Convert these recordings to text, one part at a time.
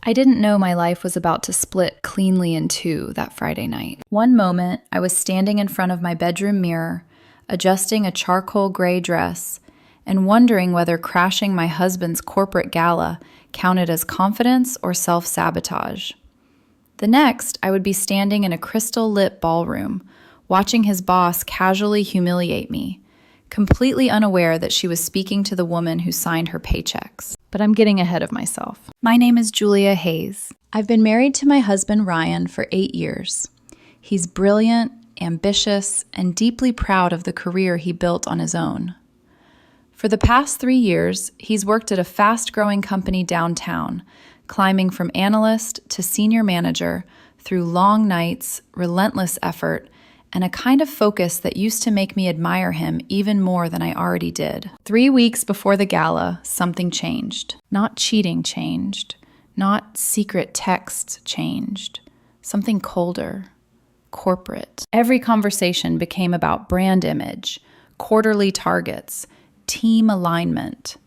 I didn't know my life was about to split cleanly in two that Friday night. One moment, I was standing in front of my bedroom mirror, adjusting a charcoal gray dress, and wondering whether crashing my husband's corporate gala counted as confidence or self-sabotage. The next, I would be standing in a crystal-lit ballroom, watching his boss casually humiliate me, completely unaware that she was speaking to the woman who signed her paychecks. But I'm getting ahead of myself. My name is Julia Hayes. I've been married to my husband Ryan for 8 years. He's brilliant, ambitious, and deeply proud of the career he built on his own. For the past 3 years, he's worked at a fast-growing company downtown, climbing from analyst to senior manager through long nights, relentless effort, and a kind of focus that used to make me admire him even more than I already did. 3 weeks before the gala, something changed. Not cheating changed. Not secret texts changed. Something colder. Corporate. Every conversation became about brand image, quarterly targets, team alignment.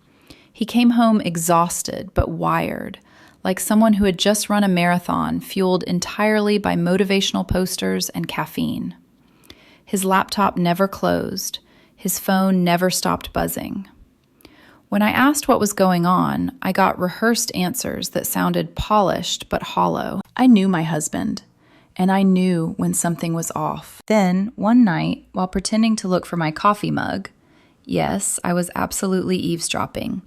He came home exhausted but wired, like someone who had just run a marathon fueled entirely by motivational posters and caffeine. His laptop never closed. His phone never stopped buzzing. When I asked what was going on, I got rehearsed answers that sounded polished but hollow. I knew my husband, and I knew when something was off. Then, one night, while pretending to look for my coffee mug, yes, I was absolutely eavesdropping,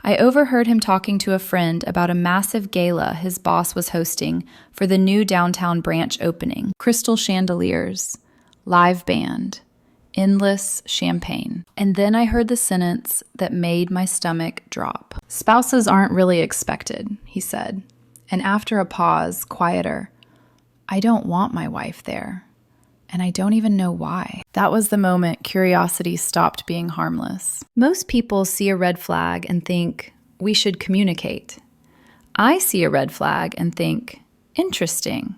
I overheard him talking to a friend about a massive gala his boss was hosting for the new downtown branch opening. Crystal chandeliers, live band, endless champagne. And then I heard the sentence that made my stomach drop. Spouses aren't really expected, he said. And after a pause, quieter, I don't want my wife there. And I don't even know why. That was the moment curiosity stopped being harmless. Most people see a red flag and think, we should communicate. I see a red flag and think, interesting.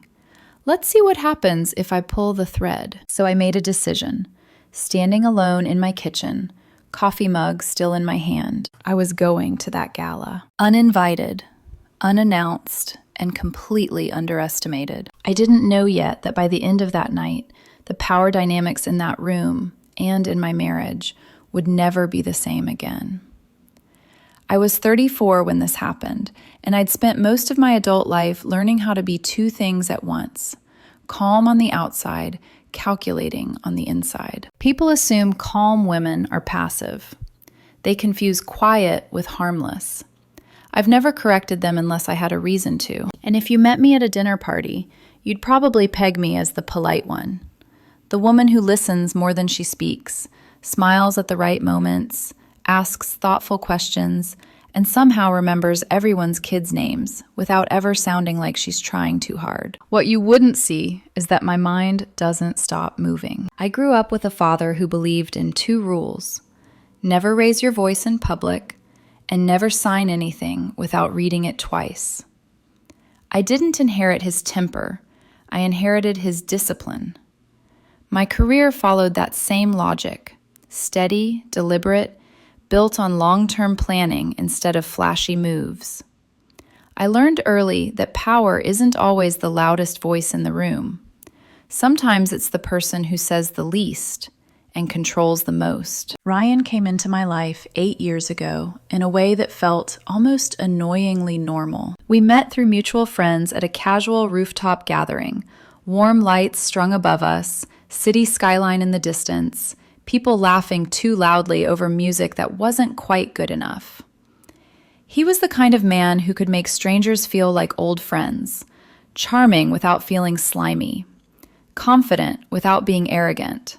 Let's see what happens if I pull the thread. So I made a decision. Standing alone in my kitchen, coffee mug still in my hand, I was going to that gala. Uninvited, unannounced, and completely underestimated. I didn't know yet that by the end of that night, the power dynamics in that room and in my marriage would never be the same again. I was 34 when this happened, and I'd spent most of my adult life learning how to be two things at once: calm on the outside, calculating on the inside. People assume calm women are passive. They confuse quiet with harmless. I've never corrected them unless I had a reason to. And if you met me at a dinner party, you'd probably peg me as the polite one. The woman who listens more than she speaks, smiles at the right moments, asks thoughtful questions, and somehow remembers everyone's kids' names without ever sounding like she's trying too hard. What you wouldn't see is that my mind doesn't stop moving. I grew up with a father who believed in 2 rules: never raise your voice in public, and never sign anything without reading it twice. I didn't inherit his temper. I inherited his discipline. My career followed that same logic: steady, deliberate, built on long-term planning instead of flashy moves. I learned early that power isn't always the loudest voice in the room. Sometimes it's the person who says the least and controls the most. Ryan came into my life 8 years ago in a way that felt almost annoyingly normal. We met through mutual friends at a casual rooftop gathering, warm lights strung above us, city skyline in the distance, people laughing too loudly over music that wasn't quite good enough. He was the kind of man who could make strangers feel like old friends, charming without feeling slimy, confident without being arrogant.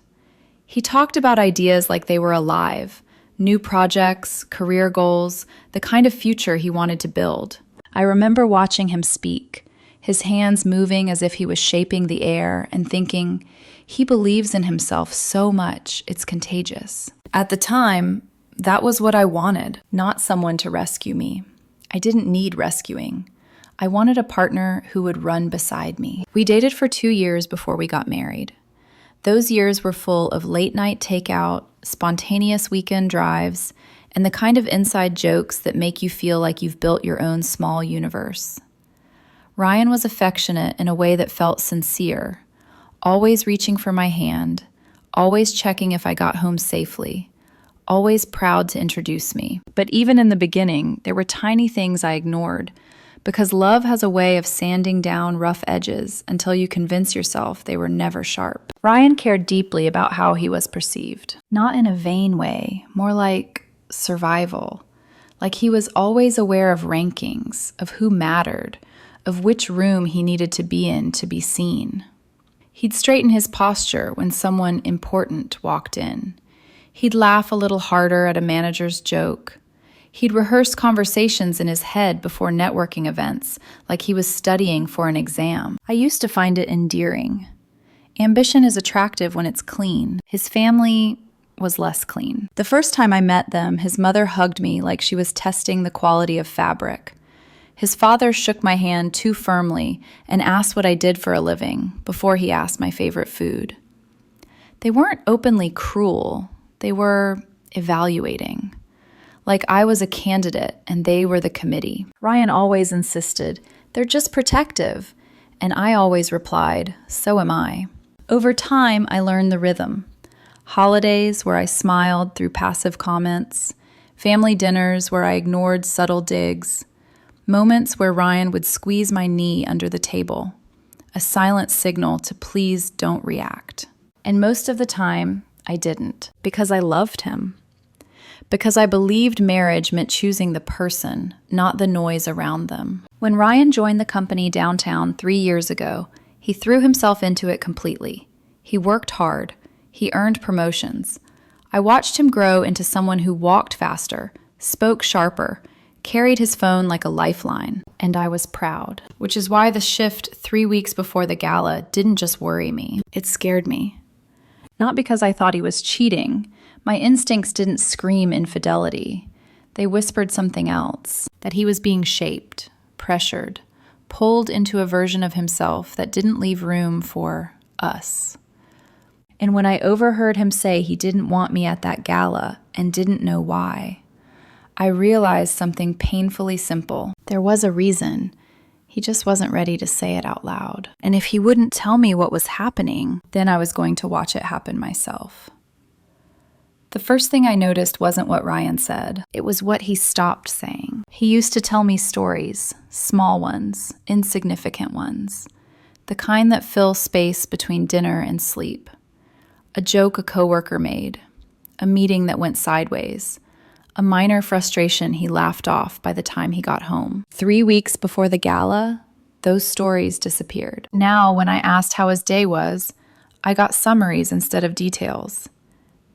He talked about ideas like they were alive, new projects, career goals, the kind of future he wanted to build. I remember watching him speak, his hands moving as if he was shaping the air, and thinking, he believes in himself so much, it's contagious. At the time, that was what I wanted, not someone to rescue me. I didn't need rescuing. I wanted a partner who would run beside me. We dated for 2 years before we got married. Those years were full of late-night takeout, spontaneous weekend drives, and the kind of inside jokes that make you feel like you've built your own small universe. Ryan was affectionate in a way that felt sincere, always reaching for my hand, always checking if I got home safely, always proud to introduce me. But even in the beginning, there were tiny things I ignored, because love has a way of sanding down rough edges until you convince yourself they were never sharp. Ryan cared deeply about how he was perceived. Not in a vain way, more like survival. Like he was always aware of rankings, of who mattered, of which room he needed to be in to be seen. He'd straighten his posture when someone important walked in. He'd laugh a little harder at a manager's joke. He'd rehearse conversations in his head before networking events, like he was studying for an exam. I used to find it endearing. Ambition is attractive when it's clean. His family was less clean. The first time I met them, his mother hugged me like she was testing the quality of fabric. His father shook my hand too firmly and asked what I did for a living before he asked my favorite food. They weren't openly cruel. They were evaluating. Like I was a candidate and they were the committee. Ryan always insisted, "They're just protective." And I always replied, "So am I." Over time, I learned the rhythm. Holidays where I smiled through passive comments, family dinners where I ignored subtle digs, moments where Ryan would squeeze my knee under the table, a silent signal to please don't react. And most of the time, I didn't, because I loved him. Because I believed marriage meant choosing the person, not the noise around them. When Ryan joined the company downtown 3 years ago, he threw himself into it completely. He worked hard. He earned promotions. I watched him grow into someone who walked faster, spoke sharper, carried his phone like a lifeline, and I was proud. Which is why the shift 3 weeks before the gala didn't just worry me, it scared me. Not because I thought he was cheating. My instincts didn't scream infidelity. They whispered something else, that he was being shaped, pressured, pulled into a version of himself that didn't leave room for us. And when I overheard him say he didn't want me at that gala and didn't know why, I realized something painfully simple. There was a reason. He just wasn't ready to say it out loud. And if he wouldn't tell me what was happening, then I was going to watch it happen myself. The first thing I noticed wasn't what Ryan said. It was what he stopped saying. He used to tell me stories, small ones, insignificant ones, the kind that fill space between dinner and sleep. A joke a coworker made, a meeting that went sideways, a minor frustration he laughed off by the time he got home. 3 weeks before the gala, those stories disappeared. Now, when I asked how his day was, I got summaries instead of details.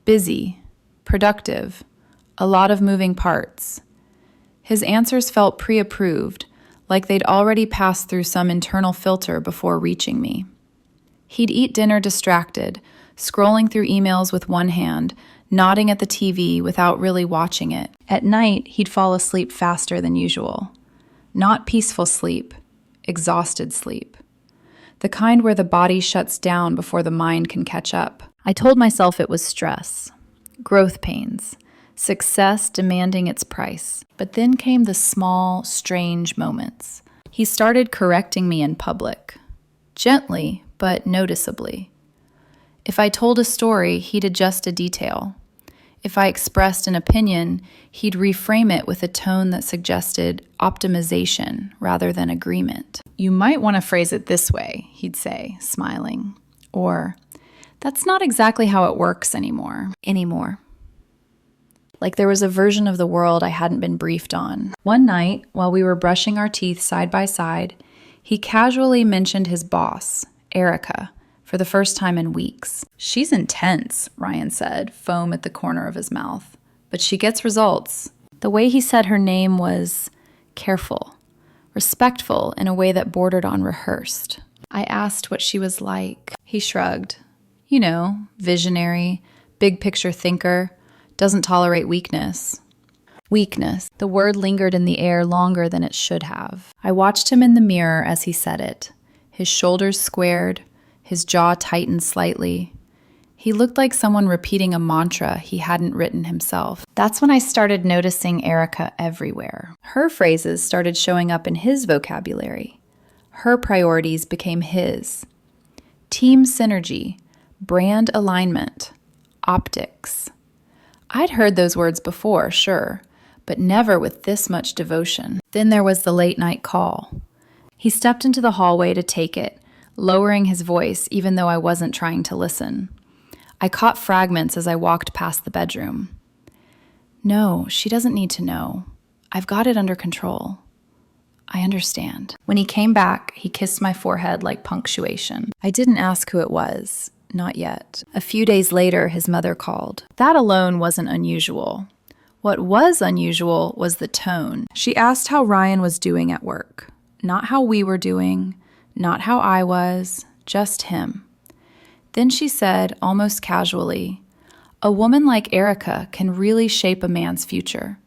Busy, productive, a lot of moving parts. His answers felt pre-approved, like they'd already passed through some internal filter before reaching me. He'd eat dinner distracted, scrolling through emails with one hand, nodding at the TV without really watching it. At night, he'd fall asleep faster than usual. Not peaceful sleep, exhausted sleep. The kind where the body shuts down before the mind can catch up. I told myself it was stress, growth pains, success demanding its price. But then came the small, strange moments. He started correcting me in public, gently but noticeably. If I told a story, he'd adjust a detail. If I expressed an opinion, he'd reframe it with a tone that suggested optimization rather than agreement. "You might want to phrase it this way," he'd say, smiling. Or, "That's not exactly how it works anymore. Like there was a version of the world I hadn't been briefed on. One night, while we were brushing our teeth side by side, he casually mentioned his boss, Erica, for the first time in weeks. "She's intense," Ryan said, foam at the corner of his mouth. "But she gets results." The way he said her name was careful, respectful in a way that bordered on rehearsed. I asked what she was like. He shrugged. You know, visionary, big picture thinker, doesn't tolerate weakness. Weakness. The word lingered in the air longer than it should have. I watched him in the mirror as he said it. His shoulders squared, his jaw tightened slightly. He looked like someone repeating a mantra he hadn't written himself. That's when I started noticing Erica everywhere. Her phrases started showing up in his vocabulary. Her priorities became his. Team synergy, brand alignment, optics. I'd heard those words before, sure, but never with this much devotion. Then there was the late-night call. He stepped into the hallway to take it, lowering his voice even though I wasn't trying to listen. I caught fragments as I walked past the bedroom. No, she doesn't need to know. I've got it under control. I understand. When he came back, he kissed my forehead like punctuation. I didn't ask who it was. Not yet. A few days later, his mother called. That alone wasn't unusual. What was unusual was the tone. She asked how Ryan was doing at work. Not how we were doing, not how I was, just him. Then she said, almost casually, "A woman like Erica can really shape a man's future.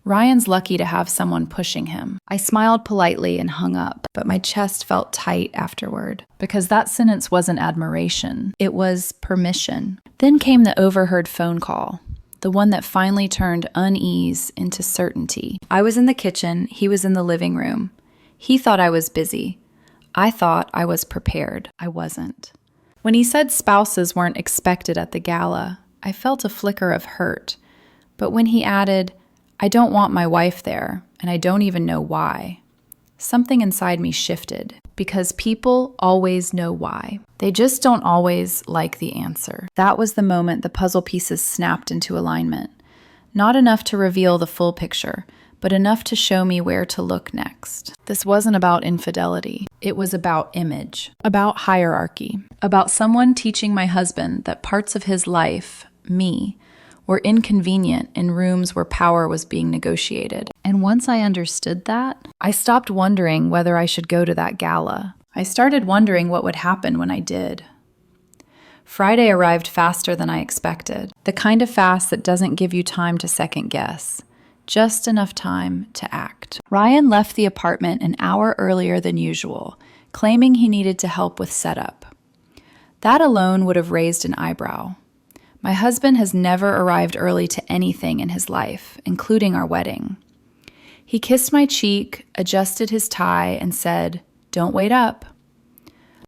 Ryan's lucky to have someone pushing him." I smiled politely and hung up, but my chest felt tight afterward, because that sentence wasn't admiration, it was permission. Then came the overheard phone call, the one that finally turned unease into certainty. I was in the kitchen, he was in the living room. He thought I was busy. I thought I was prepared. I wasn't. When he said spouses weren't expected at the gala, I felt a flicker of hurt. But when he added, "I don't want my wife there, and I don't even know why," something inside me shifted, because people always know why. They just don't always like the answer. That was the moment the puzzle pieces snapped into alignment. Not enough to reveal the full picture, but enough to show me where to look next. This wasn't about infidelity. It was about image, about hierarchy, about someone teaching my husband that parts of his life, me, were inconvenient in rooms where power was being negotiated. And once I understood that, I stopped wondering whether I should go to that gala. I started wondering what would happen when I did. Friday arrived faster than I expected, the kind of fast that doesn't give you time to second guess. Just enough time to act. Ryan left the apartment an hour earlier than usual, claiming he needed to help with setup. That alone would have raised an eyebrow. My husband has never arrived early to anything in his life, including our wedding. He kissed my cheek, adjusted his tie, and said, "Don't wait up."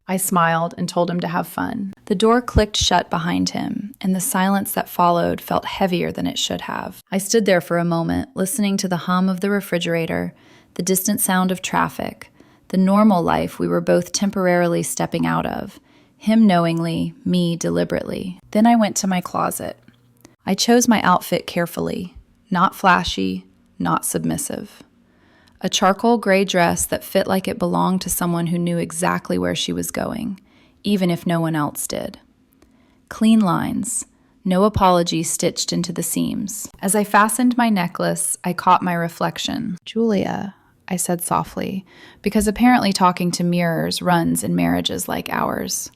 I smiled and told him to have fun. The door clicked shut behind him, and the silence that followed felt heavier than it should have. I stood there for a moment, listening to the hum of the refrigerator, the distant sound of traffic, the normal life we were both temporarily stepping out of, him knowingly, me deliberately. Then I went to my closet. I chose my outfit carefully, not flashy, not submissive. A charcoal gray dress that fit like it belonged to someone who knew exactly where she was going, even if no one else did. Clean lines, no apology stitched into the seams. As I fastened my necklace, I caught my reflection. "Julia," I said softly, because apparently talking to mirrors runs in marriages like ours.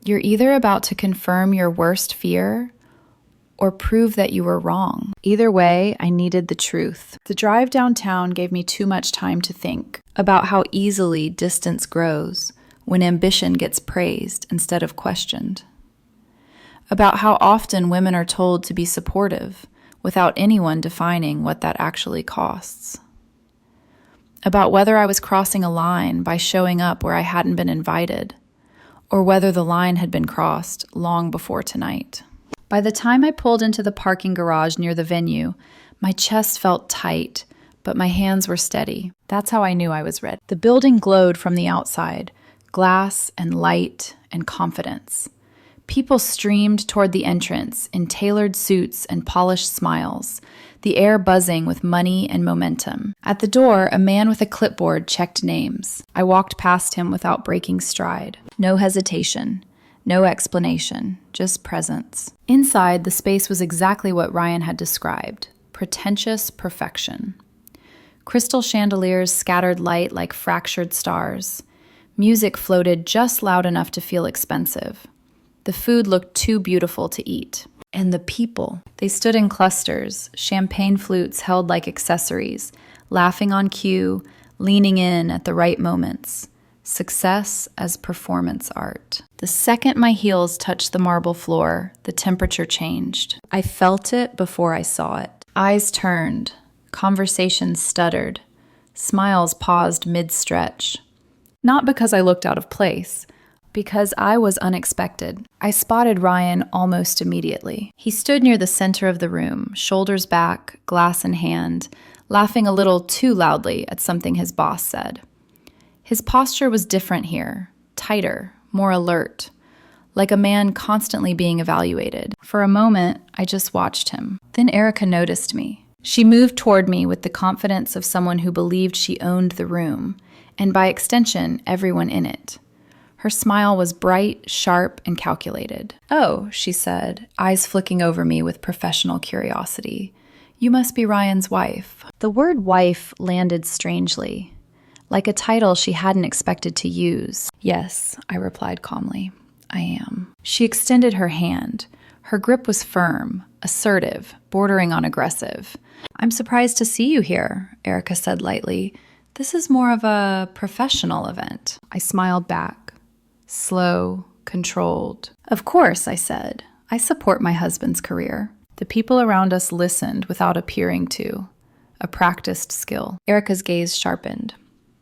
"You're either about to confirm your worst fear or prove that you were wrong. Either way, I needed the truth." The drive downtown gave me too much time to think about how easily distance grows when ambition gets praised instead of questioned. About how often women are told to be supportive without anyone defining what that actually costs. About whether I was crossing a line by showing up where I hadn't been invited, or whether the line had been crossed long before tonight. By the time I pulled into the parking garage near the venue, my chest felt tight, but my hands were steady. That's how I knew I was ready. The building glowed from the outside, glass and light and confidence. People streamed toward the entrance in tailored suits and polished smiles, the air buzzing with money and momentum. At the door, a man with a clipboard checked names. I walked past him without breaking stride. No hesitation. No explanation, just presence. Inside, the space was exactly what Ryan had described, pretentious perfection. Crystal chandeliers scattered light like fractured stars. Music floated just loud enough to feel expensive. The food looked too beautiful to eat. And the people. They stood in clusters, champagne flutes held like accessories, laughing on cue, leaning in at the right moments. Success as performance art. The second my heels touched the marble floor, the temperature changed. I felt it before I saw it. Eyes turned. Conversations stuttered. Smiles paused mid-stretch. Not because I looked out of place, because I was unexpected. I spotted Ryan almost immediately. He stood near the center of the room, shoulders back, glass in hand, laughing a little too loudly at something his boss said. His posture was different here, tighter, more alert, like a man constantly being evaluated. For a moment, I just watched him. Then Erica noticed me. She moved toward me with the confidence of someone who believed she owned the room, and by extension, everyone in it. Her smile was bright, sharp, and calculated. "Oh," she said, eyes flicking over me with professional curiosity. "You must be Ryan's wife." The word wife landed strangely, like a title she hadn't expected to use. "Yes," I replied calmly. "I am." She extended her hand. Her grip was firm, assertive, bordering on aggressive. "I'm surprised to see you here," Erica said lightly. "This is more of a professional event." I smiled back. Slow, controlled. "Of course," I said. "I support my husband's career." The people around us listened without appearing to. A practiced skill. Erica's gaze sharpened.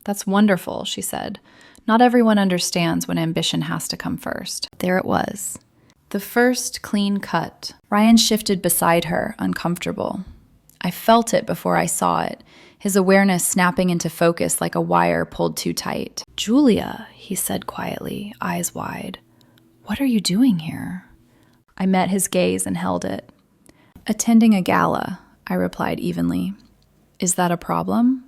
"That's wonderful," she said. "Not everyone understands when ambition has to come first." There it was. The first clean cut. Ryan shifted beside her, uncomfortable. I felt it before I saw it, his awareness snapping into focus like a wire pulled too tight. "Julia," he said quietly, eyes wide. "What are you doing here?" I met his gaze and held it. "Attending a gala," I replied evenly. "Is that a problem?"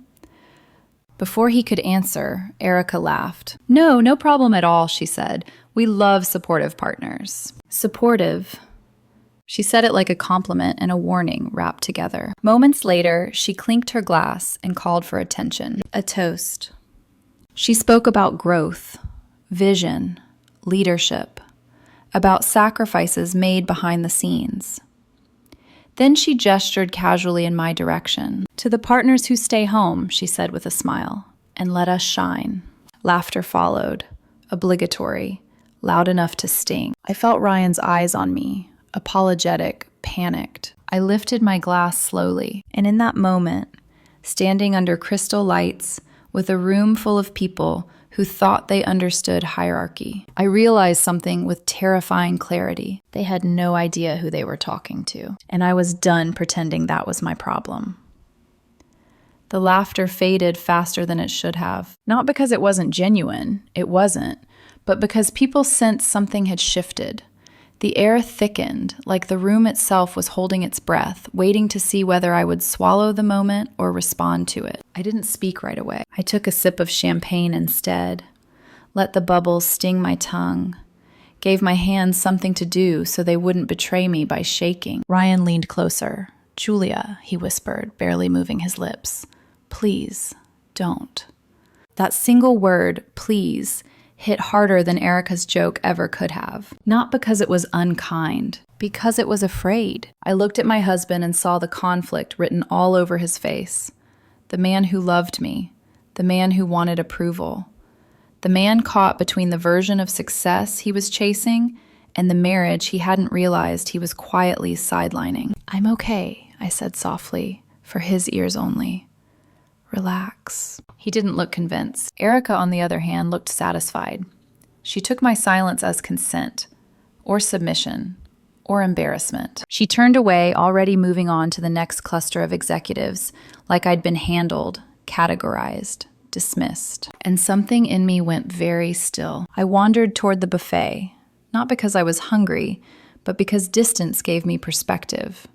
Before he could answer, Erica laughed. No problem at all," she said. "We love supportive partners." Supportive. She said it like a compliment and a warning wrapped together. Moments later, she clinked her glass and called for attention. A toast. She spoke about growth, vision, leadership, about sacrifices made behind the scenes. Then she gestured casually in my direction. "To the partners who stay home," she said with a smile, "and let us shine." Laughter followed, obligatory, loud enough to sting. I felt Ryan's eyes on me, apologetic, panicked. I lifted my glass slowly, and in that moment, standing under crystal lights with a room full of people who thought they understood hierarchy, I realized something with terrifying clarity. They had no idea who they were talking to, and I was done pretending that was my problem. The laughter faded faster than it should have. Not because it wasn't genuine, it wasn't, but because people sensed something had shifted. The air thickened, like the room itself was holding its breath, waiting to see whether I would swallow the moment or respond to it. I didn't speak right away. I took a sip of champagne instead, let the bubbles sting my tongue, gave my hands something to do so they wouldn't betray me by shaking. Ryan leaned closer. "Julia," he whispered, barely moving his lips. "Please, don't." That single word, please, hit harder than Erica's joke ever could have. Not because it was unkind, because it was afraid. I looked at my husband and saw the conflict written all over his face. The man who loved me, the man who wanted approval, the man caught between the version of success he was chasing and the marriage he hadn't realized he was quietly sidelining. "I'm okay," I said softly, for his ears only. "Relax." He didn't look convinced. Erica, on the other hand, looked satisfied. She took my silence as consent, or submission, or embarrassment. She turned away, already moving on to the next cluster of executives, like I'd been handled, categorized, dismissed. And something in me went very still. I wandered toward the buffet, not because I was hungry, but because distance gave me perspective.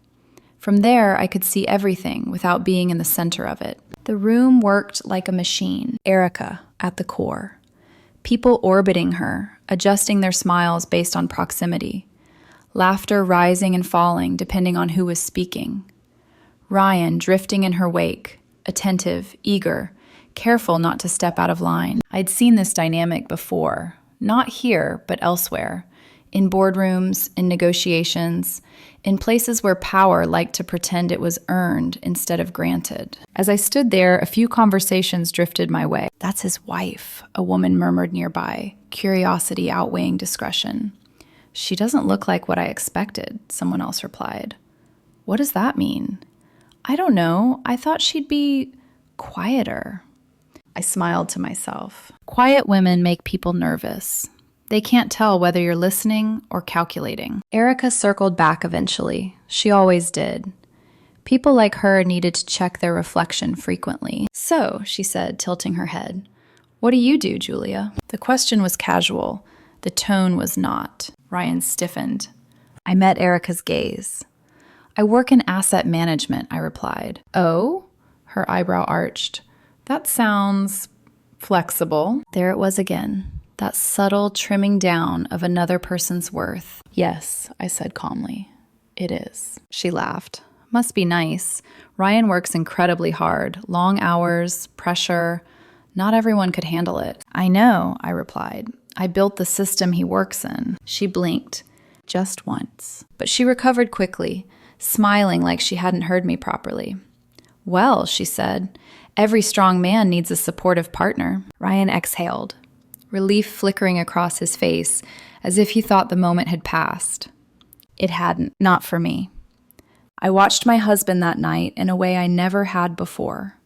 From there, I could see everything without being in the center of it. The room worked like a machine, Erica at the core. People orbiting her, adjusting their smiles based on proximity. Laughter rising and falling depending on who was speaking. Ryan drifting in her wake, attentive, eager, careful not to step out of line. I'd seen this dynamic before, not here, but elsewhere. In boardrooms, in negotiations, in places where power liked to pretend it was earned instead of granted. As I stood there, a few conversations drifted my way. "That's his wife," a woman murmured nearby, curiosity outweighing discretion. "She doesn't look like what I expected," someone else replied. "What does that mean?" "I don't know. I thought she'd be quieter." I smiled to myself. Quiet women make people nervous. They can't tell whether you're listening or calculating. Erica circled back eventually. She always did. People like her needed to check their reflection frequently. So, she said, tilting her head, "What do you do, Julia?" The question was casual. The tone was not. Ryan stiffened. I met Erica's gaze. "I work in asset management," I replied. "Oh?" Her eyebrow arched. "That sounds flexible." There it was again, that subtle trimming down of another person's worth. "Yes," I said calmly. "It is." She laughed. "Must be nice. Ryan works incredibly hard. Long hours, pressure. Not everyone could handle it." "I know," I replied. "I built the system he works in." She blinked. Just once. But she recovered quickly, smiling like she hadn't heard me properly. "Well," she said, "every strong man needs a supportive partner." Ryan exhaled, relief flickering across his face as if he thought the moment had passed. It hadn't, not for me. I watched my husband that night in a way I never had before,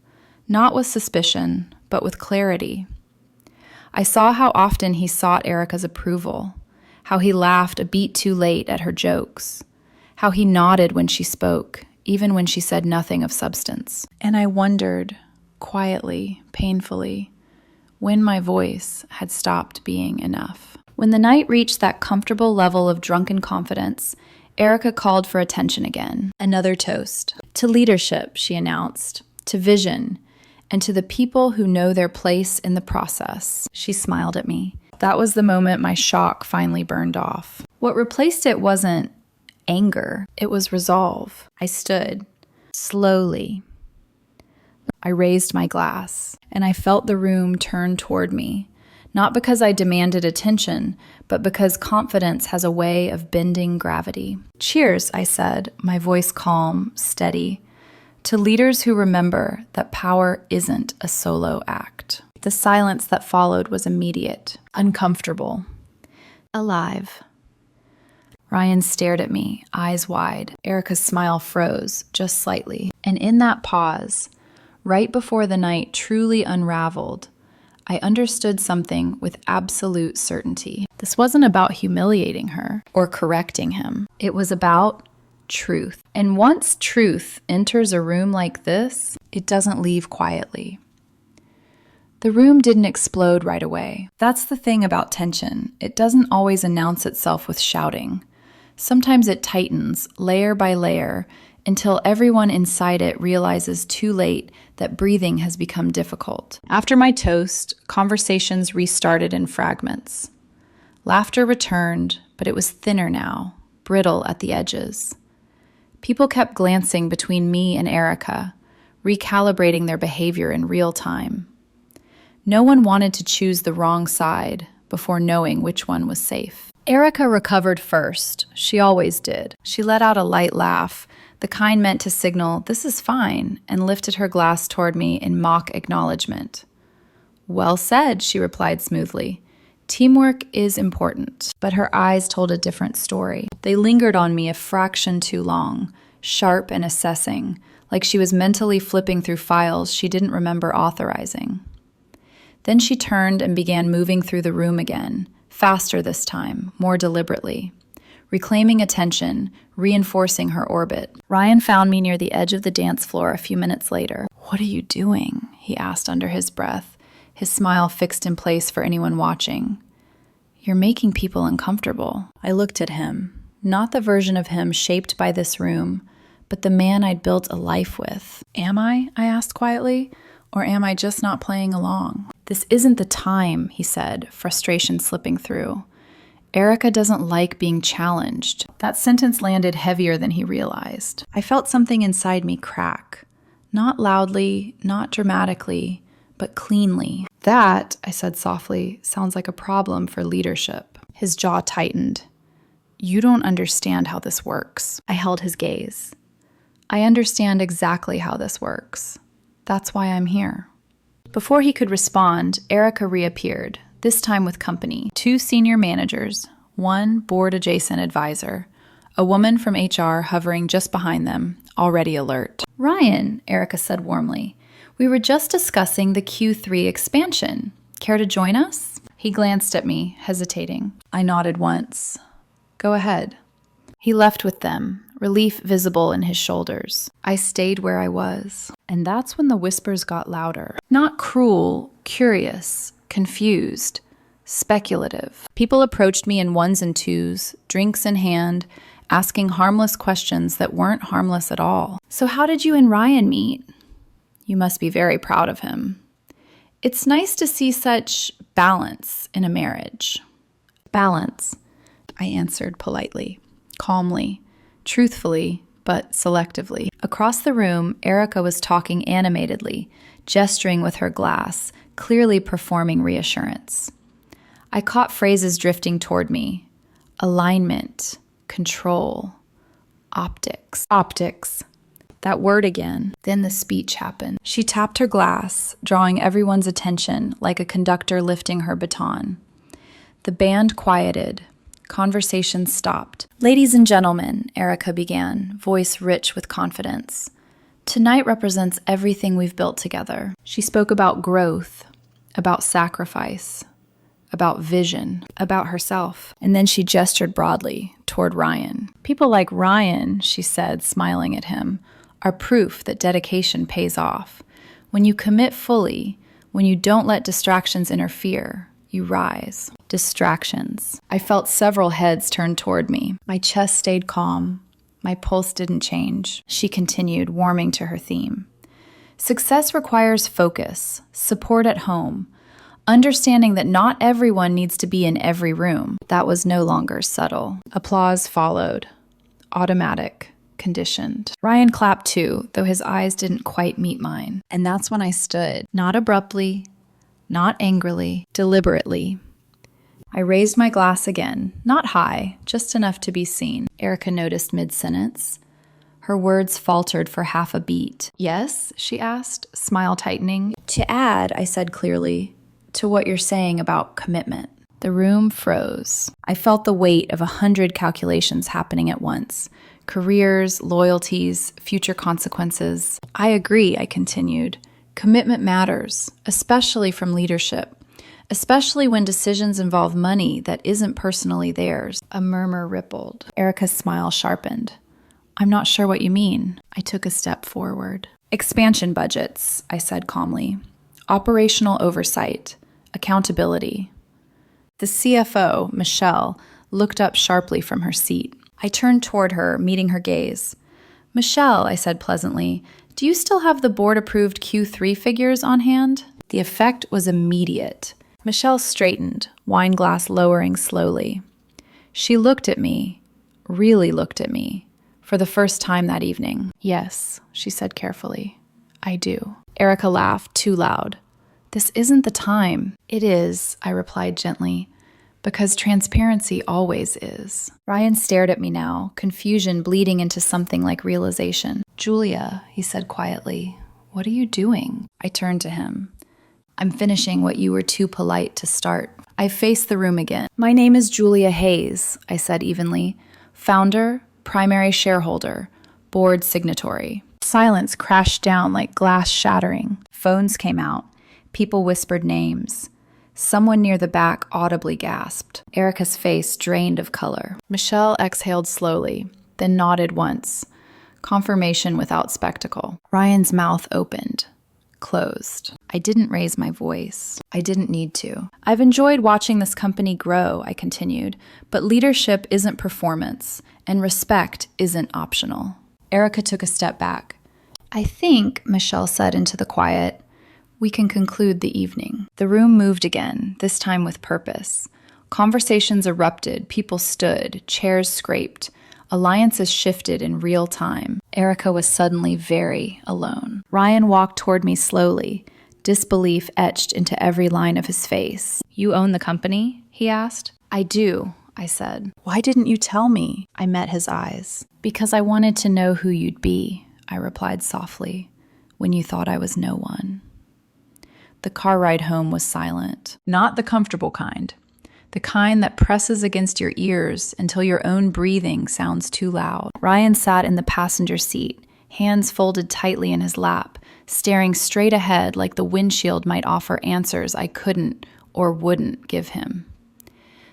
not with suspicion, but with clarity. I saw how often he sought Erica's approval, how he laughed a beat too late at her jokes, how he nodded when she spoke, even when she said nothing of substance. And I wondered, quietly, painfully, when my voice had stopped being enough. When the night reached that comfortable level of drunken confidence, Erica called for attention again. Another toast. To leadership, she announced, to vision, and to the people who know their place in the process. She smiled at me. That was the moment my shock finally burned off. What replaced it wasn't anger, it was resolve. I stood, slowly. I raised my glass, and I felt the room turn toward me, not because I demanded attention, but because confidence has a way of bending gravity. "Cheers," I said, my voice calm, steady, to leaders who remember that power isn't a solo act. The silence that followed was immediate, uncomfortable, alive. Ryan stared at me, eyes wide. Erica's smile froze, just slightly. And in that pause, right before the night truly unraveled, I understood something with absolute certainty. This wasn't about humiliating her or correcting him. It was about truth. And once truth enters a room like this, it doesn't leave quietly. The room didn't explode right away. That's the thing about tension. It doesn't always announce itself with shouting. Sometimes it tightens, layer by layer, until everyone inside it realizes too late that breathing has become difficult. After my toast, conversations restarted in fragments. Laughter returned, but it was thinner now, brittle at the edges. People kept glancing between me and Erica, recalibrating their behavior in real time. No one wanted to choose the wrong side before knowing which one was safe. Erica recovered first. She always did. She let out a light laugh, the kind meant to signal, "This is fine," and lifted her glass toward me in mock acknowledgement. "Well said," she replied smoothly. "Teamwork is important." But her eyes told a different story. They lingered on me a fraction too long, sharp and assessing, like she was mentally flipping through files she didn't remember authorizing. Then she turned and began moving through the room again, faster this time, more deliberately, reclaiming attention, reinforcing her orbit. Ryan found me near the edge of the dance floor a few minutes later. "What are you doing?" he asked under his breath, his smile fixed in place for anyone watching. "You're making people uncomfortable." I looked at him, not the version of him shaped by this room, but the man I'd built a life with. "Am I?" I asked quietly. "Or am I just not playing along?" "This isn't the time," he said, frustration slipping through. "Erica doesn't like being challenged." That sentence landed heavier than he realized. I felt something inside me crack. Not loudly, not dramatically, but cleanly. "That," I said softly, "sounds like a problem for leadership." His jaw tightened. "You don't understand how this works." I held his gaze. "I understand exactly how this works. That's why I'm here." Before he could respond, Erica reappeared, this time with company. 2 senior managers, 1 board-adjacent advisor, a woman from HR hovering just behind them, already alert. "Ryan," Erica said warmly, We were just discussing the Q3 expansion. Care to join us? He glanced at me, hesitating. I nodded once. Go ahead. He left with them, relief visible in his shoulders. I stayed where I was. And that's when the whispers got louder. Not cruel, curious, confused, speculative. People approached me in ones and twos, drinks in hand, asking harmless questions that weren't harmless at all. So how did you and Ryan meet? You must be very proud of him. It's nice to see such balance in a marriage. Balance, I answered politely, calmly, truthfully, but selectively. Across the room, Erica was talking animatedly, gesturing with her glass, clearly performing reassurance. I caught phrases drifting toward me. Alignment, control, optics. Optics. That word again. Then the speech happened. She tapped her glass, drawing everyone's attention like a conductor lifting her baton. The band quieted. Conversation stopped. Ladies and gentlemen, Erica began, voice rich with confidence. Tonight represents everything we've built together. She spoke about growth, about sacrifice, about vision, about herself. And then she gestured broadly toward Ryan. People like Ryan, she said, smiling at him, are proof that dedication pays off. When you commit fully, when you don't let distractions interfere, you rise. Distractions. I felt several heads turn toward me. My chest stayed calm. My pulse didn't change. She continued, warming to her theme. Success requires focus, support at home, understanding that not everyone needs to be in every room. That was no longer subtle. Applause followed. Automatic. Conditioned. Ryan clapped too, though his eyes didn't quite meet mine. And that's when I stood, not abruptly, not angrily, deliberately. I raised my glass again, not high, just enough to be seen. Erica noticed mid-sentence. Her words faltered for half a beat. Yes, she asked, smile tightening. To add, I said clearly, to what you're saying about commitment. The room froze. I felt the weight of 100 calculations happening at once. Careers, loyalties, future consequences. I agree, I continued. Commitment matters, especially from leadership, especially when decisions involve money that isn't personally theirs. A murmur rippled. Erica's smile sharpened. I'm not sure what you mean. I took a step forward. Expansion budgets, I said calmly. Operational oversight, accountability. The CFO, Michelle, looked up sharply from her seat. I turned toward her, meeting her gaze. Michelle, I said pleasantly, do you still have the board-approved Q3 figures on hand? The effect was immediate. Michelle straightened, wine glass lowering slowly. She looked at me, really looked at me, for the first time that evening. Yes, she said carefully. I do. Erica laughed too loud. This isn't the time. It is, I replied gently, because transparency always is. Ryan stared at me now, confusion bleeding into something like realization. Julia, he said quietly, what are you doing? I turned to him. I'm finishing what you were too polite to start. I faced the room again. My name is Julia Hayes, I said evenly. Founder, primary shareholder, board signatory. Silence crashed down like glass shattering. Phones came out. People whispered names. Someone near the back audibly gasped. Erica's face drained of color. Michelle exhaled slowly, then nodded once. Confirmation without spectacle. Ryan's mouth opened, closed. I didn't raise my voice. I didn't need to. I've enjoyed watching this company grow, I continued, but leadership isn't performance, and respect isn't optional. Erica took a step back. I think, Michelle said into the quiet, we can conclude the evening. The room moved again, this time with purpose. Conversations erupted, people stood, chairs scraped. Alliances shifted in real time. Erica was suddenly very alone. Ryan walked toward me slowly, disbelief etched into every line of his face. You own the company? He asked. I do, I said. Why didn't you tell me? I met his eyes. Because I wanted to know who you'd be, I replied softly, when you thought I was no one. The car ride home was silent. Not the comfortable kind. The kind that presses against your ears until your own breathing sounds too loud. Ryan sat in the passenger seat, hands folded tightly in his lap, staring straight ahead like the windshield might offer answers I couldn't or wouldn't give him.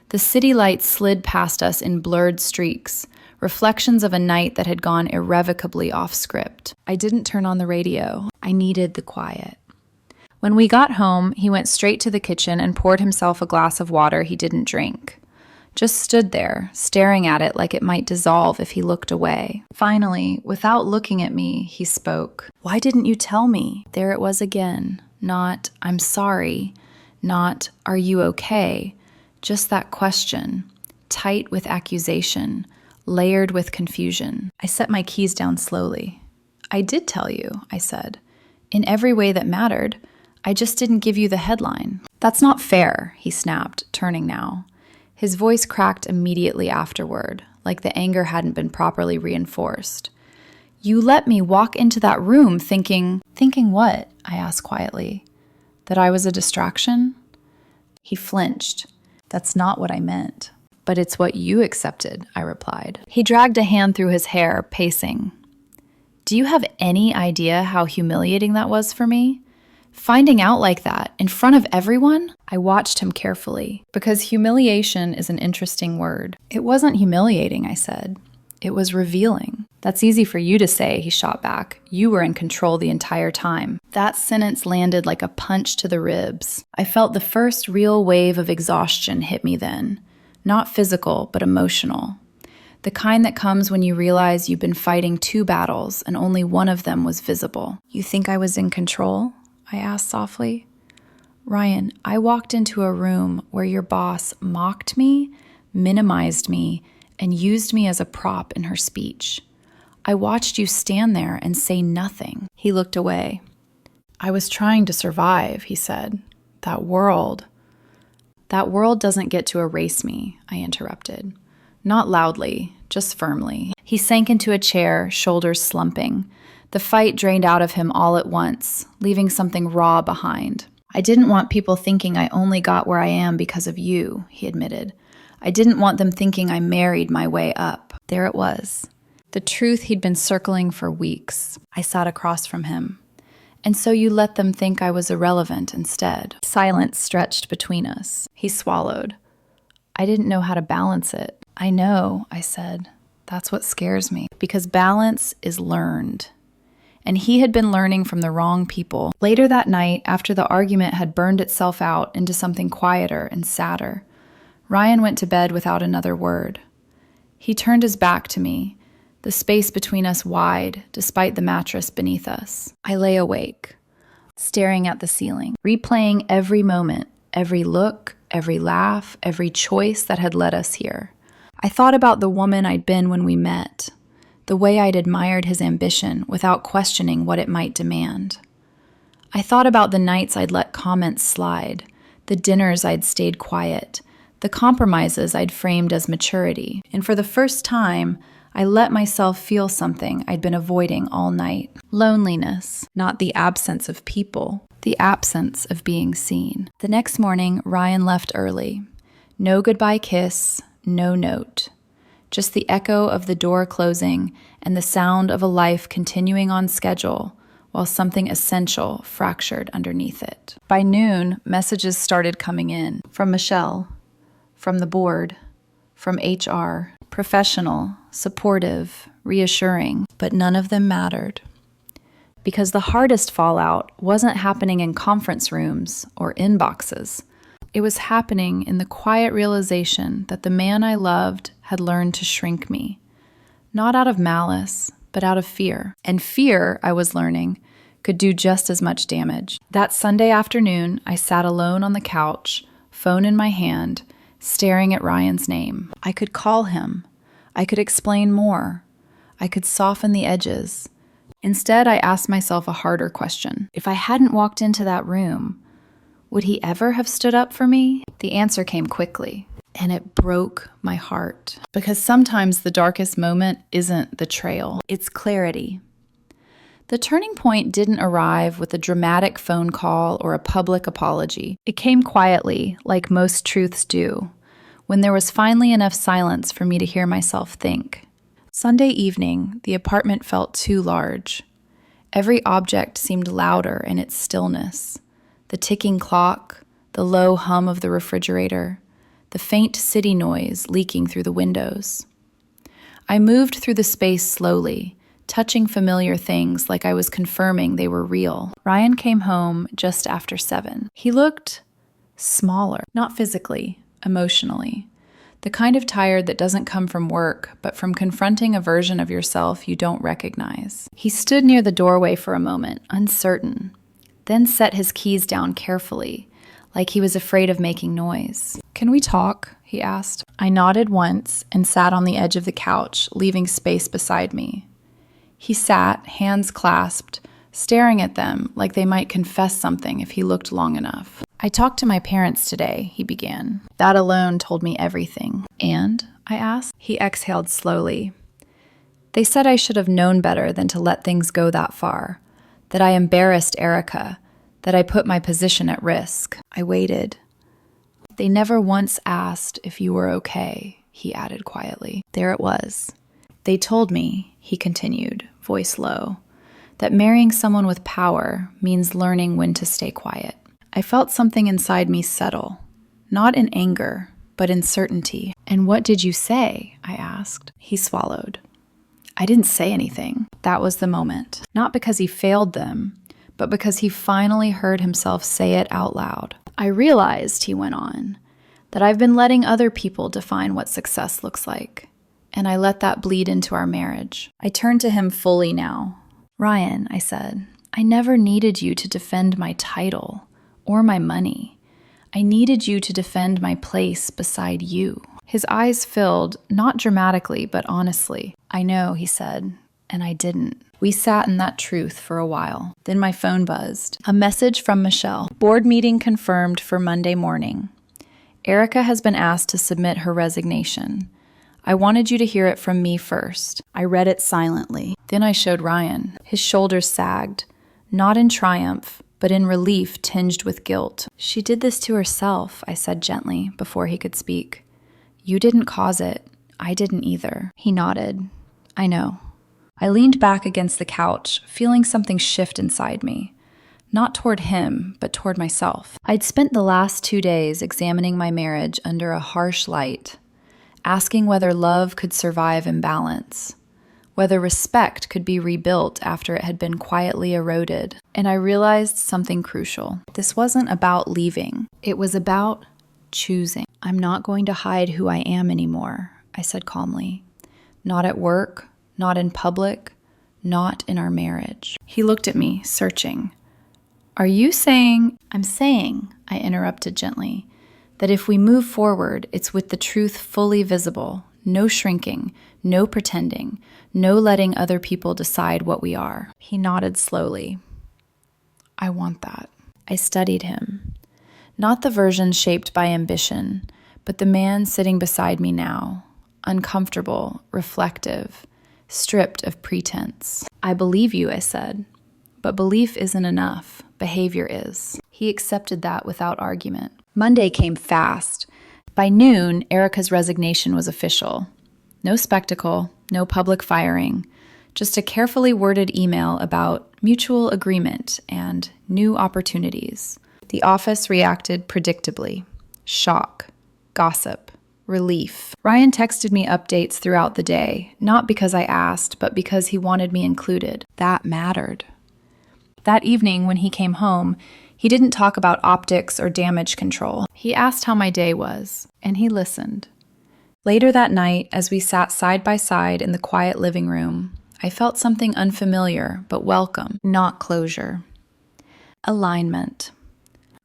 The city lights slid past us in blurred streaks, reflections of a night that had gone irrevocably off script. I didn't turn on the radio. I needed the quiet. When we got home, he went straight to the kitchen and poured himself a glass of water he didn't drink. Just stood there, staring at it like it might dissolve if he looked away. Finally, without looking at me, he spoke. "Why didn't you tell me?" There it was again. Not, "I'm sorry," not, "Are you okay?" Just that question, tight with accusation, layered with confusion. I set my keys down slowly. "I did tell you," I said. "In every way that mattered. I just didn't give you the headline." "That's not fair," he snapped, turning now. His voice cracked immediately afterward, like the anger hadn't been properly reinforced. "You let me walk into that room thinking..." "Thinking what?" I asked quietly. "That I was a distraction?" He flinched. "That's not what I meant." "But it's what you accepted," I replied. He dragged a hand through his hair, pacing. "Do you have any idea how humiliating that was for me? Finding out like that, in front of everyone?" I watched him carefully, because humiliation is an interesting word. "It wasn't humiliating," I said. "It was revealing." "That's easy for you to say," he shot back. "You were in control the entire time." That sentence landed like a punch to the ribs. I felt the first real wave of exhaustion hit me then. Not physical, but emotional. The kind that comes when you realize you've been fighting two battles and only one of them was visible. "You think I was in control?" I asked softly. "Ryan, I walked into a room where your boss mocked me, minimized me, and used me as a prop in her speech. I watched you stand there and say nothing." He looked away. "I was trying to survive," he said. That world doesn't get to erase me," I interrupted. Not loudly, just firmly. He sank into a chair, shoulders slumping. The fight drained out of him all at once, leaving something raw behind. "I didn't want people thinking I only got where I am because of you," he admitted. "I didn't want them thinking I married my way up." There it was. The truth he'd been circling for weeks. I sat across from him. "And so you let them think I was irrelevant instead." Silence stretched between us. He swallowed. "I didn't know how to balance it." "I know," I said. "That's what scares me. Because balance is learned." And he had been learning from the wrong people. Later that night, after the argument had burned itself out into something quieter and sadder, Ryan went to bed without another word. He turned his back to me, the space between us wide, despite the mattress beneath us. I lay awake, staring at the ceiling, replaying every moment, every look, every laugh, every choice that had led us here. I thought about the woman I'd been when we met, the way I'd admired his ambition without questioning what it might demand. I thought about the nights I'd let comments slide, the dinners I'd stayed quiet, the compromises I'd framed as maturity, and for the first time, I let myself feel something I'd been avoiding all night. Loneliness, not the absence of people, the absence of being seen. The next morning, Ryan left early. No goodbye kiss, no note. Just the echo of the door closing and the sound of a life continuing on schedule while something essential fractured underneath it. By noon, messages started coming in from Michelle, from the board, from HR, professional, supportive, reassuring, but none of them mattered. Because the hardest fallout wasn't happening in conference rooms or inboxes. It was happening in the quiet realization that the man I loved had learned to shrink me. Not out of malice, but out of fear. And fear, I was learning, could do just as much damage. That Sunday afternoon, I sat alone on the couch, phone in my hand, staring at Ryan's name. I could call him. I could explain more. I could soften the edges. Instead, I asked myself a harder question. If I hadn't walked into that room, would he ever have stood up for me? The answer came quickly, and it broke my heart. Because sometimes the darkest moment isn't the trail, it's clarity. The turning point didn't arrive with a dramatic phone call or a public apology. It came quietly, like most truths do, when there was finally enough silence for me to hear myself think. Sunday evening, the apartment felt too large. Every object seemed louder in its stillness. The ticking clock, the low hum of the refrigerator, the faint city noise leaking through the windows. I moved through the space slowly, touching familiar things like I was confirming they were real. Ryan came home just after 7. He looked smaller, not physically, emotionally. The kind of tired that doesn't come from work, but from confronting a version of yourself you don't recognize. He stood near the doorway for a moment, uncertain, then set his keys down carefully, like he was afraid of making noise. "Can we talk?" he asked. I nodded once and sat on the edge of the couch, leaving space beside me. He sat, hands clasped, staring at them like they might confess something if he looked long enough. "I talked to my parents today," he began. That alone told me everything. "And?" I asked. He exhaled slowly. "They said I should have known better than to let things go that far, that I embarrassed Erica, that I put my position at risk." I waited. "They never once asked if you were okay," he added quietly. There it was. "They told me," he continued, voice low, "that marrying someone with power means learning when to stay quiet." I felt something inside me settle, not in anger, but in certainty. "And what did you say?" I asked. He swallowed. "I didn't say anything." That was the moment. Not because he failed them, but because he finally heard himself say it out loud. "I realized," he went on, "that I've been letting other people define what success looks like, and I let that bleed into our marriage." I turned to him fully now. "Ryan," I said, "I never needed you to defend my title or my money. I needed you to defend my place beside you." His eyes filled, not dramatically, but honestly. "I know," he said, "and I didn't." We sat in that truth for a while. Then my phone buzzed. A message from Michelle. "Board meeting confirmed for Monday morning. Erica has been asked to submit her resignation. I wanted you to hear it from me first." I read it silently. Then I showed Ryan. His shoulders sagged, not in triumph, but in relief tinged with guilt. "She did this to herself," I said gently before he could speak. "You didn't cause it. I didn't either." He nodded. "I know." I leaned back against the couch, feeling something shift inside me. Not toward him, but toward myself. I'd spent the last 2 days examining my marriage under a harsh light, asking whether love could survive imbalance, whether respect could be rebuilt after it had been quietly eroded. And I realized something crucial. This wasn't about leaving. It was about choosing. "I'm not going to hide who I am anymore," I said calmly. "Not at work, not in public, not in our marriage." He looked at me, searching. "Are you saying—" "I'm saying," I interrupted gently, "that if we move forward, it's with the truth fully visible, no shrinking, no pretending, no letting other people decide what we are." He nodded slowly. "I want that." I studied him. Not the version shaped by ambition, but the man sitting beside me now, uncomfortable, reflective, stripped of pretense. "I believe you," I said, "but belief isn't enough. Behavior is." He accepted that without argument. Monday came fast. By noon, Erica's resignation was official. No spectacle, no public firing, just a carefully worded email about mutual agreement and new opportunities. The office reacted predictably. Shock, gossip, relief. Ryan texted me updates throughout the day, not because I asked, but because he wanted me included. That mattered. That evening, when he came home, he didn't talk about optics or damage control. He asked how my day was, and he listened. Later that night, as we sat side by side in the quiet living room, I felt something unfamiliar but welcome, not closure. Alignment.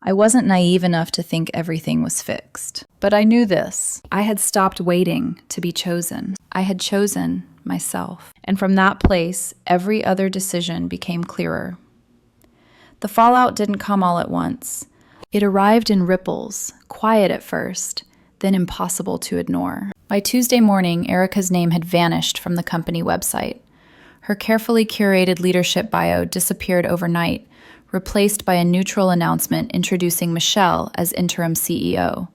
I wasn't naive enough to think everything was fixed. But I knew this. I had stopped waiting to be chosen. I had chosen myself. And from that place, every other decision became clearer. The fallout didn't come all at once. It arrived in ripples, quiet at first, then impossible to ignore. By Tuesday morning, Erica's name had vanished from the company website. Her carefully curated leadership bio disappeared overnight, replaced by a neutral announcement introducing Michelle as interim CEO.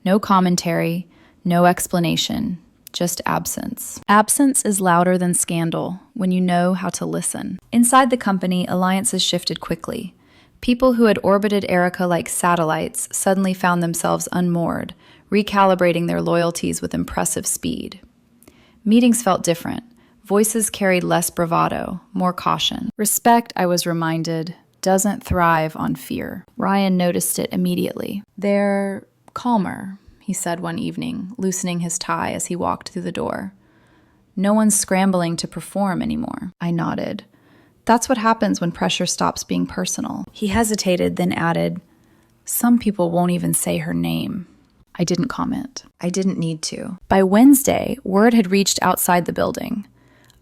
No commentary, no explanation, just absence. Absence is louder than scandal when you know how to listen. Inside the company, alliances shifted quickly. People who had orbited Erica like satellites suddenly found themselves unmoored, recalibrating their loyalties with impressive speed. Meetings felt different. Voices carried less bravado, more caution. Respect, I was reminded, doesn't thrive on fear. Ryan noticed it immediately. They're calmer, he said one evening, loosening his tie as he walked through the door. No one's scrambling to perform anymore. I nodded. That's what happens when pressure stops being personal. He hesitated, then added, some people won't even say her name. I didn't comment. I didn't need to. By Wednesday, word had reached outside the building.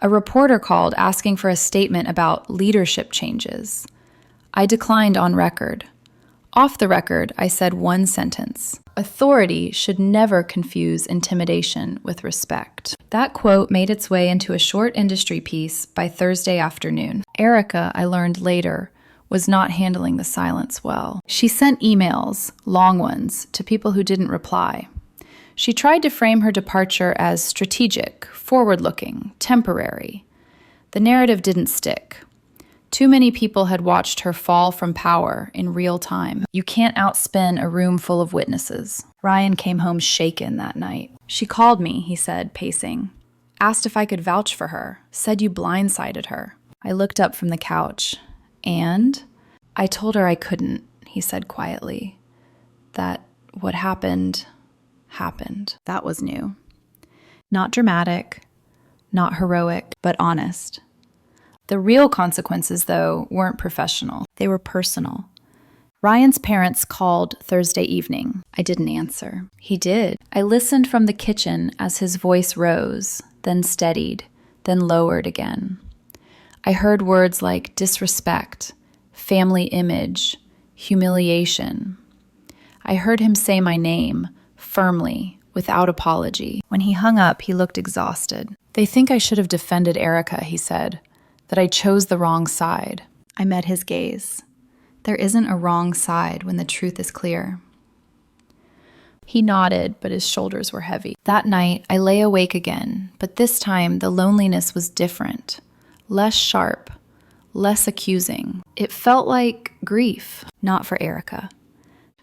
A reporter called asking for a statement about leadership changes. I declined on record. Off the record, I said one sentence. Authority should never confuse intimidation with respect. That quote made its way into a short industry piece by Thursday afternoon. Erica, I learned later, was not handling the silence well. She sent emails, long ones, to people who didn't reply. She tried to frame her departure as strategic, forward-looking, temporary. The narrative didn't stick. Too many people had watched her fall from power in real time. You can't outspin a room full of witnesses. Ryan came home shaken that night. She called me, he said, pacing. Asked if I could vouch for her. Said you blindsided her. I looked up from the couch. And? I told her I couldn't, he said quietly. That what happened. That was new. Not dramatic, not heroic, but honest. The real consequences, though, weren't professional. They were personal. Ryan's parents called Thursday evening. I didn't answer. He did. I listened from the kitchen as his voice rose, then steadied, then lowered again. I heard words like disrespect, family image, humiliation. I heard him say my name, firmly, without apology. When he hung up, he looked exhausted. They think I should have defended Erica, he said, that I chose the wrong side. I met his gaze. There isn't a wrong side when the truth is clear. He nodded, but his shoulders were heavy. That night, I lay awake again, but this time the loneliness was different. Less sharp, less accusing. It felt like grief, not for Erica.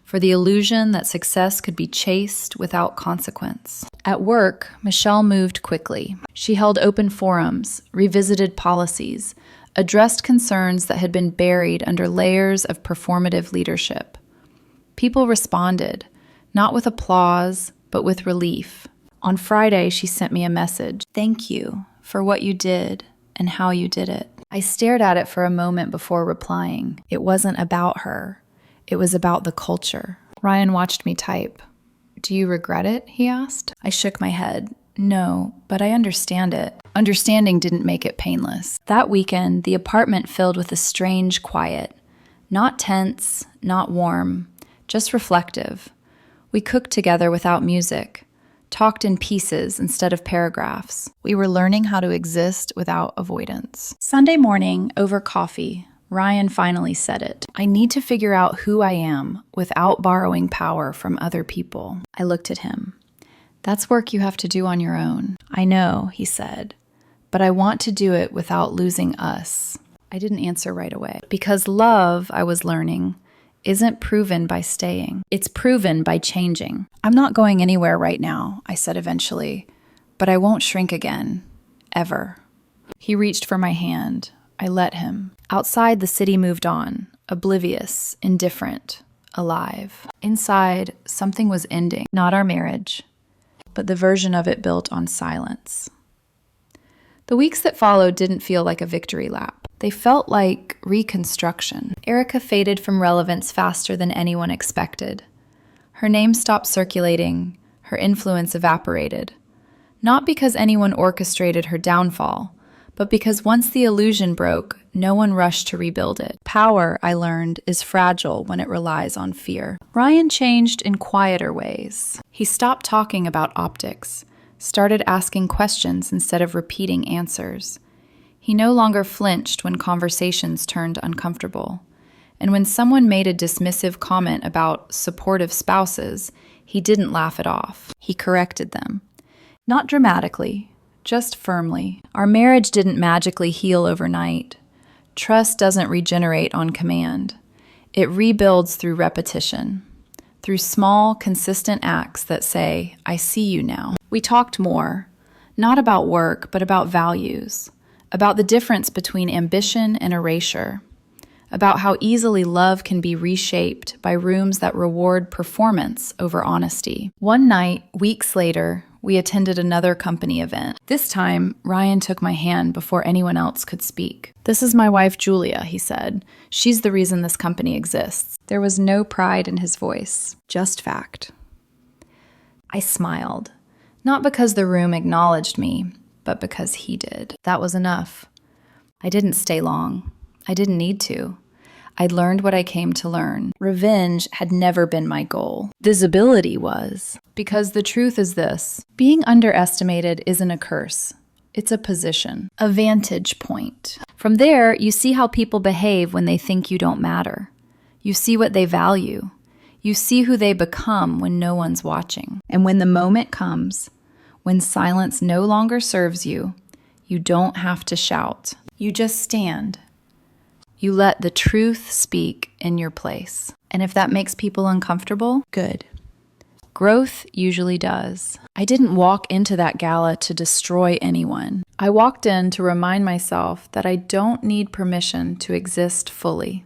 For the illusion that success could be chased without consequence. At work, Michelle moved quickly. She held open forums, revisited policies, addressed concerns that had been buried under layers of performative leadership. People responded, not with applause, but with relief. On Friday, she sent me a message. Thank you for what you did and how you did it. I stared at it for a moment before replying. It wasn't about her. It was about the culture. Ryan watched me type. Do you regret it? He asked. I shook my head. No, but I understand it. Understanding didn't make it painless. That weekend, the apartment filled with a strange quiet. Not tense, not warm, just reflective. We cooked together without music, talked in pieces instead of paragraphs. We were learning how to exist without avoidance. Sunday morning, over coffee, Ryan finally said it. I need to figure out who I am without borrowing power from other people. I looked at him. That's work you have to do on your own. I know, he said, but I want to do it without losing us. I didn't answer right away. Because love, I was learning, isn't proven by staying. It's proven by changing. I'm not going anywhere right now, I said eventually, but I won't shrink again, ever. He reached for my hand. I let him. Outside, the city moved on, oblivious, indifferent, alive. Inside, something was ending. Not our marriage, but the version of it built on silence. The weeks that followed didn't feel like a victory lap. They felt like reconstruction. Erica faded from relevance faster than anyone expected. Her name stopped circulating, her influence evaporated. Not because anyone orchestrated her downfall, but because once the illusion broke, no one rushed to rebuild it. Power, I learned, is fragile when it relies on fear. Ryan changed in quieter ways. He stopped talking about optics, started asking questions instead of repeating answers. He no longer flinched when conversations turned uncomfortable. And when someone made a dismissive comment about supportive spouses, he didn't laugh it off. He corrected them. Not dramatically, just firmly. Our marriage didn't magically heal overnight. Trust doesn't regenerate on command. It rebuilds through repetition, through small, consistent acts that say, I see you now. We talked more, not about work, but about values, about the difference between ambition and erasure, about how easily love can be reshaped by rooms that reward performance over honesty. One night, weeks later, we attended another company event. This time, Ryan took my hand before anyone else could speak. This is my wife, Julia, he said. She's the reason this company exists. There was no pride in his voice, just fact. I smiled, not because the room acknowledged me, but because he did. That was enough. I didn't stay long. I didn't need to. I'd learned what I came to learn. Revenge had never been my goal. Visibility was. Because the truth is this: being underestimated isn't a curse. It's a position, a vantage point. From there, you see how people behave when they think you don't matter. You see what they value. You see who they become when no one's watching. And when the moment comes, when silence no longer serves you, you don't have to shout. You just stand. You let the truth speak in your place. And if that makes people uncomfortable, good. Growth usually does. I didn't walk into that gala to destroy anyone. I walked in to remind myself that I don't need permission to exist fully.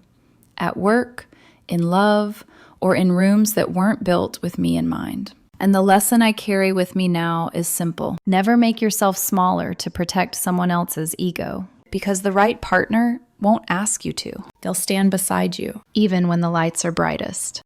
At work, in love, or in rooms that weren't built with me in mind. And the lesson I carry with me now is simple. Never make yourself smaller to protect someone else's ego. Because the right partner won't ask you to. They'll stand beside you, even when the lights are brightest.